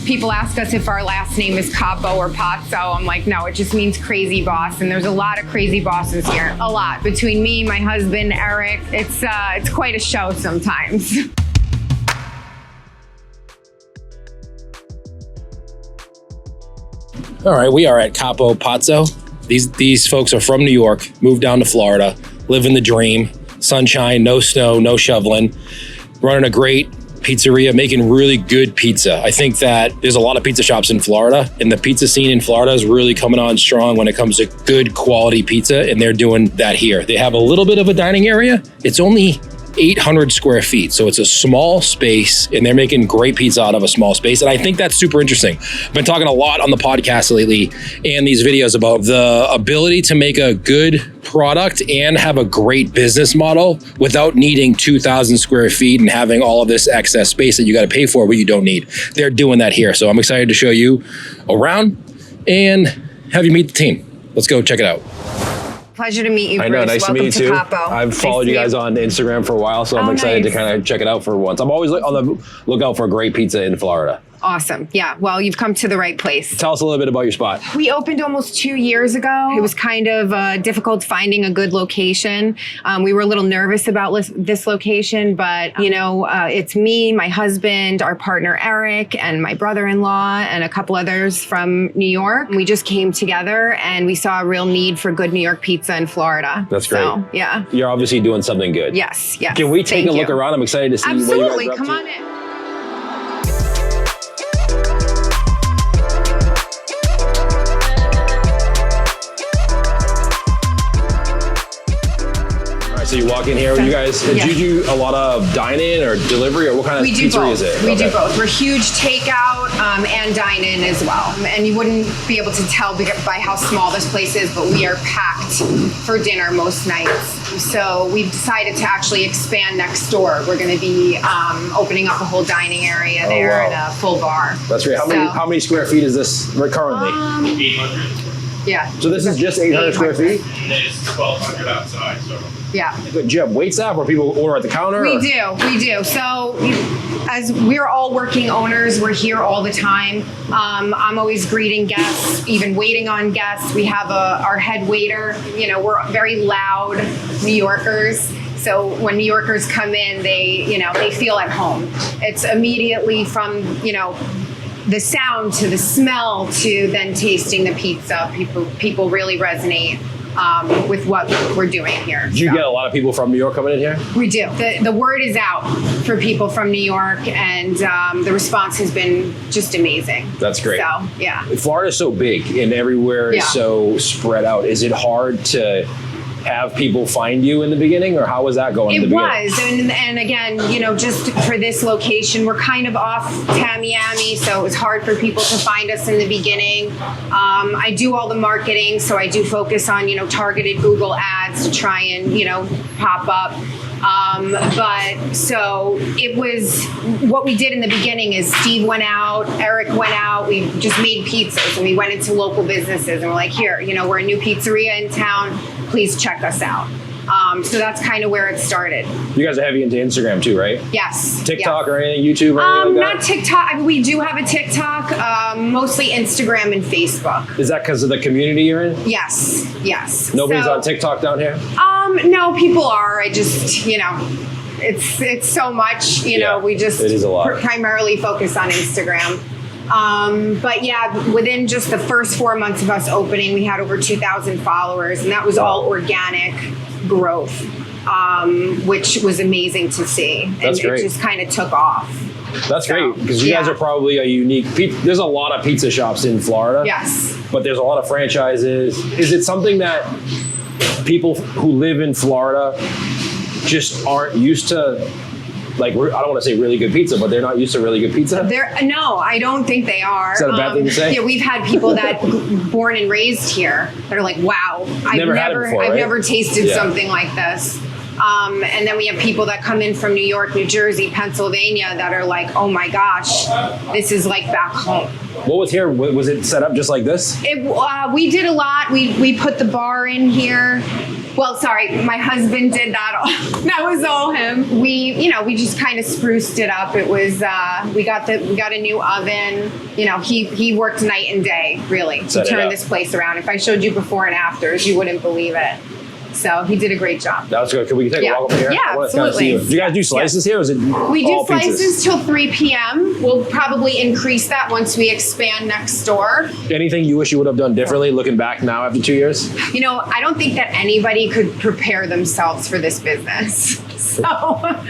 People ask us if our last name is Capo or Pazzo. I'm like, no, it just means crazy boss. And there's a lot of crazy bosses here. A lot. Between me, my husband, Eric, it's quite a show sometimes. All right, we are at Capo Pazzo. These folks are from New York, moved down to Florida, living the dream. Sunshine, no snow, no shoveling. Running a great pizzeria, making really good pizza. I think that there's a lot of pizza shops in Florida, and the pizza scene in Florida is really coming on strong when it comes to good quality pizza, and they're doing that here. They have a little bit of a dining area. It's only 800 square feet. So it's a small space, and they're making great pizza out of a small space. And I think that's super interesting. I've been talking a lot on the podcast lately and these videos about the ability to make a good product and have a great business model without needing 2,000 square feet and having all of this excess space that you got to pay for, but you don't need. They're doing that here. So I'm excited to show you around and have you meet the team. Let's go check it out. Pleasure to meet you, Bruce. I know, nice Welcome to meet you too. Capo. I've followed you guys on Instagram for a while, so I'm excited to kind of check it out for once. I'm always on the lookout for great pizza in Florida. Awesome. Yeah. Well, you've come to the right place. Tell us a little bit about your spot. We opened almost 2 years ago. It was kind of difficult finding a good location. We were a little nervous about this location, but you know, it's me, my husband, our partner Eric, and my brother-in-law, and a couple others from New York. We just came together and we saw a real need for good New York pizza in Florida. That's great. So, yeah. You're obviously doing something good. Yes. Yes. Can we take a look around? I'm excited to see what you guys are up to. Absolutely. Come on in. So you walk in here, you guys, do you do a lot of dine-in or delivery, or what kind of pizzeria is it? We do both. We're huge takeout and dine-in as well. And you wouldn't be able to tell by how small this place is, but we are packed for dinner most nights. So we've decided to actually expand next door. We're going to be opening up a whole dining area there and a full bar. That's great. How many square feet is this currently? 800. Yeah. So this is just 800 square feet? And it's 1,200 outside, so. Yeah. Do you have wait staff where people order at the counter? We do. So as we're all working owners, we're here all the time. I'm always greeting guests, even waiting on guests. We have our head waiter. You know, we're very loud New Yorkers. So when New Yorkers come in, they feel at home. It's immediately from, the sound to the smell to then tasting the pizza. People really resonate with what we're doing here. Do you get a lot of people from New York coming in here? We do. The word is out for people from New York, and the response has been just amazing. That's great. So, yeah. Florida's so big and everywhere is so spread out. Is it hard to have people find you in the beginning, or how was that going? It was, and again, just for this location, we're kind of off Tamiami, so it was hard for people to find us in the beginning. I do all the marketing, so I do focus on targeted Google ads to try and pop up. But so it was, what we did in the beginning is Steve went out, Eric went out, we just made pizzas and we went into local businesses and we're like, here, we're a new pizzeria in town, please check us out. So that's kind of where it started. You guys are heavy into Instagram too, right? Yes. TikTok or anything, YouTube or anything like that? Not TikTok. I mean, we do have a TikTok, mostly Instagram and Facebook. Is that because of the community you're in? Yes. Nobody's on TikTok down here? No, people are. I just, it's so much, we just it is a lot. Primarily focus on Instagram. But yeah, within just the first 4 months of us opening, we had over 2,000 followers, and that was all organic growth, which was amazing to see. That's great. It just kind of took off. That's great, because you guys are probably a unique, there's a lot of pizza shops in Florida. Yes. But there's a lot of franchises. Is it something that people who live in Florida just aren't used to? Like, I don't want to say really good pizza, but they're not used to really good pizza? No, I don't think they are. Is that a bad thing to say? Yeah, we've had people that born and raised here that are like, wow, I've never tasted something like this. And then we have people that come in from New York, New Jersey, Pennsylvania that are like, oh my gosh, this is like back home. What was here? Was it set up just like this? We did a lot. We put the bar in here. Well, sorry, my husband did that all. That was all him. We just kind of spruced it up. It was we got a new oven. He worked night and day really to turn this place around. If I showed you before and afters, you wouldn't believe it. So he did a great job. That was good. Can we take a walk over here? Yeah, absolutely. Do you guys do slices here, or is it We do all slices pizzas? till 3 p.m. We'll probably increase that once we expand next door. Anything you wish you would have done differently looking back now after 2 years? I don't think that anybody could prepare themselves for this business. So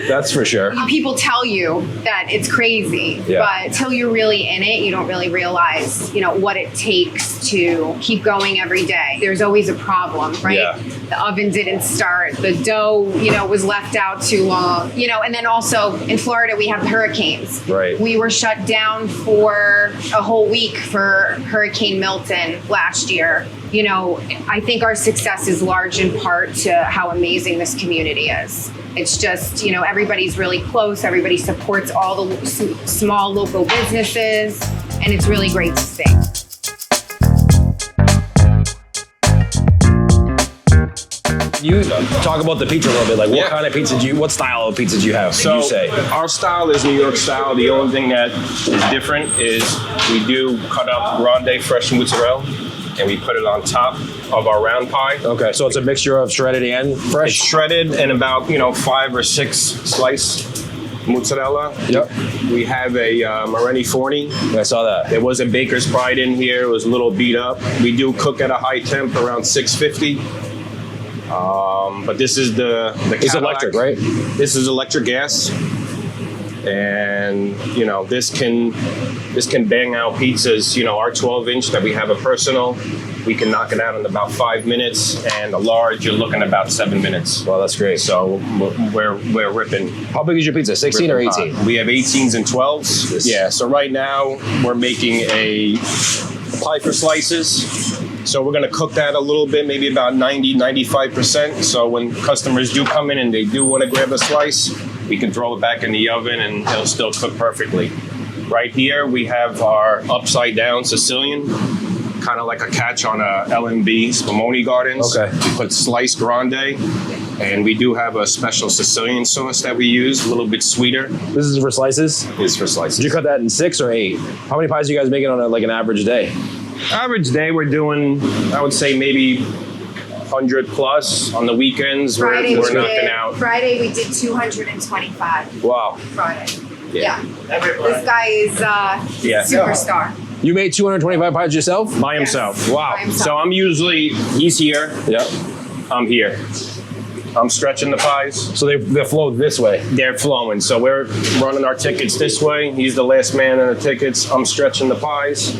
That's for sure. people tell you that it's crazy, but until you're really in it, you don't really realize, what it takes to keep going every day. There's always a problem, right? Yeah. The oven didn't start. The dough, was left out too long, and then also in Florida, we have the hurricanes. Right. We were shut down for a whole week for Hurricane Milton last year. I think our success is large in part to how amazing this community is. It's just, everybody's really close. Everybody supports all the small local businesses, and it's really great to see. You talk about the pizza a little bit. Like, what kind of pizza what style of pizza do you have? So would you say? Our style is New York style. The only thing that is different is we do cut up grande fresh mozzarella, and we put it on top of our round pie. Okay, so it's a mixture of shredded and fresh. It's shredded and about 5 or 6 slice mozzarella. Yep. We have a Marini Forni. I saw that. There was a baker's pride in here. It was a little beat up. We do cook at a high temp around 650. But this is the It's Cadillac. electric, right? This is electric gas, and this can bang out pizzas. Our 12-inch that we have a personal, we can knock it out in about 5 minutes, and a large you're looking at about 7 minutes. Well, that's great. So we're ripping. How big is your pizza? 16 or 18? We have 18s and 12s. Yes. Yeah. So right now we're making a pie for slices. So we're going to cook that a little bit, maybe about 90-95%. So when customers do come in and they do want to grab a slice, we can throw it back in the oven and it'll still cook perfectly. Right here we have our upside down Sicilian, kind of like a catch on a LMB Spumoni Gardens. Okay. We put sliced grande, and we do have a special Sicilian sauce that we use, a little bit sweeter. This is for slices? Is for slices. Did you cut that in 6 or 8? How many pies are you guys making on an average day? Average day, we're doing, I would say maybe 100 plus. On the weekends, we're knocking out. Friday we did 225. Wow. Friday. Yeah. This guy is superstar. You made 225 pies yourself? By himself. Wow. By himself. So he's here, Yep. I'm here. I'm stretching the pies. So they flow this way. They're flowing. So we're running our tickets this way. He's the last man in the tickets. I'm stretching the pies.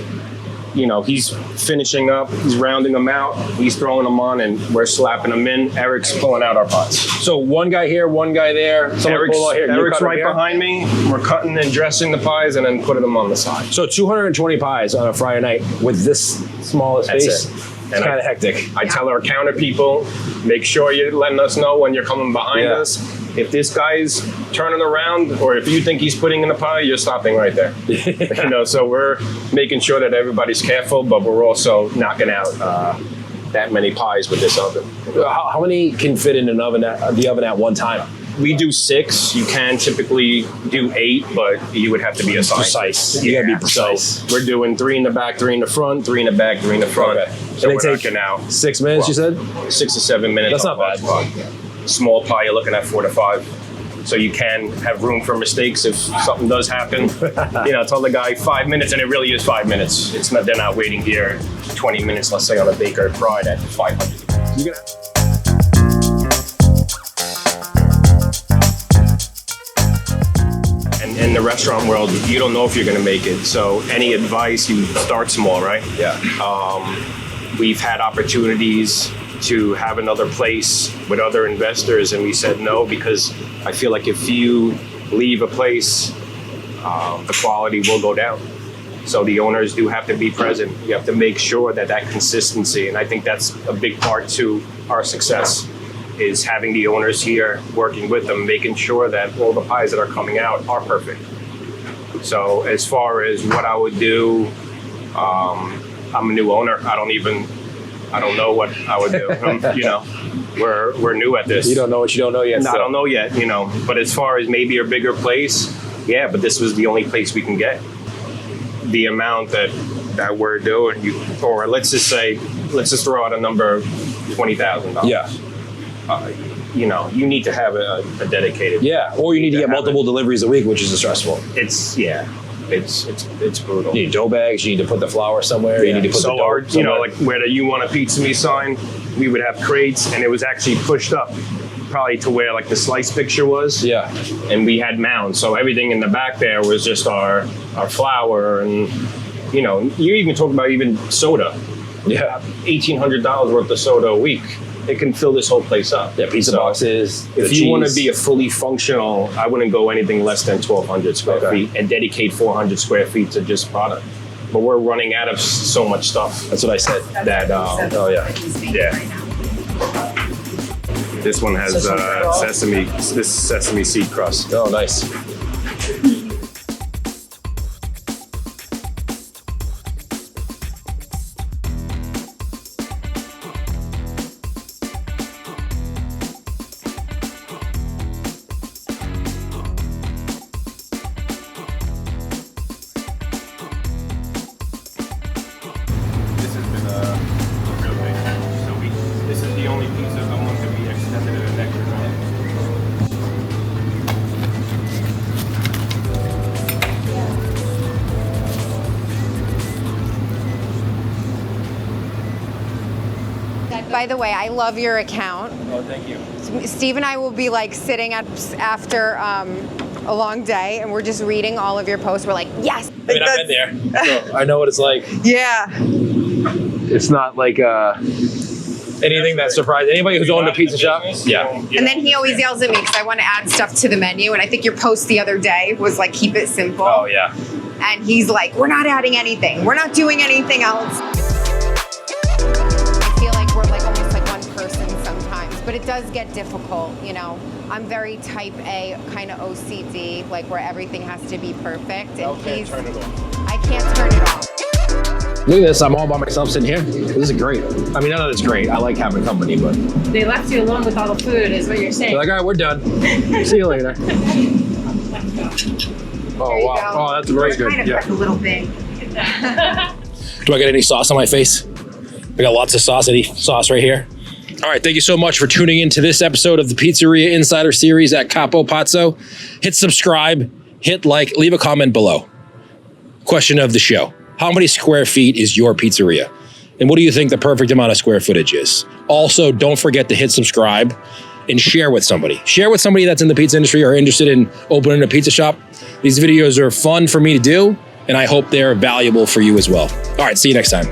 He's finishing up, he's rounding them out, he's throwing them on, and we're slapping them in. Eric's pulling out our pies. So one guy here, one guy there. Eric's right behind me. We're cutting and dressing the pies and then putting them on the side. So 220 pies on a Friday night with this small a space. That's it. It's kind of hectic. I tell our counter people, make sure you're letting us know when you're coming behind us. If this guy's turning around, or if you think he's putting in the pie, you're stopping right there. So we're making sure that everybody's careful, but we're also knocking out that many pies with this oven. How many can fit in the oven at one time? We do 6. You can typically do 8, but you would have to be Precise. You gotta be precise. So we're doing 3 in the back, 3 in the front, 3 in the back, 3 in the front. Okay. So And we're they take knocking out 6 minutes, you said? 6 to 7 minutes. That's on not bad. large pie. Small pie, you're looking at 4 to 5. So you can have room for mistakes if something does happen. Tell the guy 5 minutes, and it really is 5 minutes. It's not. They're not waiting here 20 minutes, let's say, on a baker pride at 500. You gonna- In the restaurant world, you don't know if you're going to make it. So any advice, you start small, right? Yeah. We've had opportunities to have another place with other investors, and we said no, because I feel like if you leave a place, the quality will go down. So the owners do have to be present. You have to make sure that consistency, and I think that's a big part to our success, is having the owners here, working with them, making sure that all the pies that are coming out are perfect. So as far as what I would do, I'm a new owner. I don't even I don't know what I would do. You know, we're new at this. You don't know what you don't know yet. I don't know yet, you know. But as far as maybe a bigger place, yeah, but this was the only place we can get. The amount that we're doing, or let's just throw out a number, $20,000. Yeah. You know, you need to have a dedicated. Yeah, or you need to get multiple deliveries a week, which is stressful. It's brutal. You need dough bags. You need to put the flour somewhere. You need to put the dough you know, like where the "You Want a Pizza Me" sign, we would have crates, and it was actually pushed up, probably to where like the slice picture was. Yeah. And we had mounds, so everything in the back there was just our flour, and you know, you even talk about even soda. Yeah. $1,800 worth of soda a week. It can fill this whole place up. Yeah, pizza boxes. If you want to be a fully functional, I wouldn't go anything less than 1,200 square feet and dedicate 400 square feet to just product. But we're running out of so much stuff. That's what I said. Oh yeah. This one has sesame seed crust. Oh, nice. This is the only piece of someone to be extended to the next round. By the way, I love your account. Oh, thank you. Steve and I will be like sitting after a long day, and we're just reading all of your posts. We're like, yes. I mean, I've been there. So I know what it's like. Yeah. It's not like anything that surprised anybody who's owned a pizza shop. Yeah. And then he always yells at me because I want to add stuff to the menu. And I think your post the other day was like, keep it simple. Oh, yeah. And he's like, we're not adding anything. We're not doing anything else. I feel like we're like almost like one person sometimes, but it does get difficult, you know. I'm very type A, kind of OCD, like where everything has to be perfect. And Turn it off. I can't turn it off. Look at this. I'm all by myself sitting here. This is great. I mean, none of it's great. I like having company, but They left you alone with all the food, is what you're saying. they're like, all right, we're done. See you later. Oh, There you wow. go. Oh, that's very It's good. kind of like a little big. Do I get any sauce on my face? I got lots of sauce. Any sauce right here? All right. Thank you so much for tuning into this episode of the Pizzeria Insider Series at Capo Pazzo. Hit subscribe, hit like, leave a comment below. Question of the show. How many square feet is your pizzeria? And what do you think the perfect amount of square footage is? Also, don't forget to hit subscribe and share with somebody. Share with somebody that's in the pizza industry or interested in opening a pizza shop. These videos are fun for me to do, and I hope they're valuable for you as well. All right, see you next time.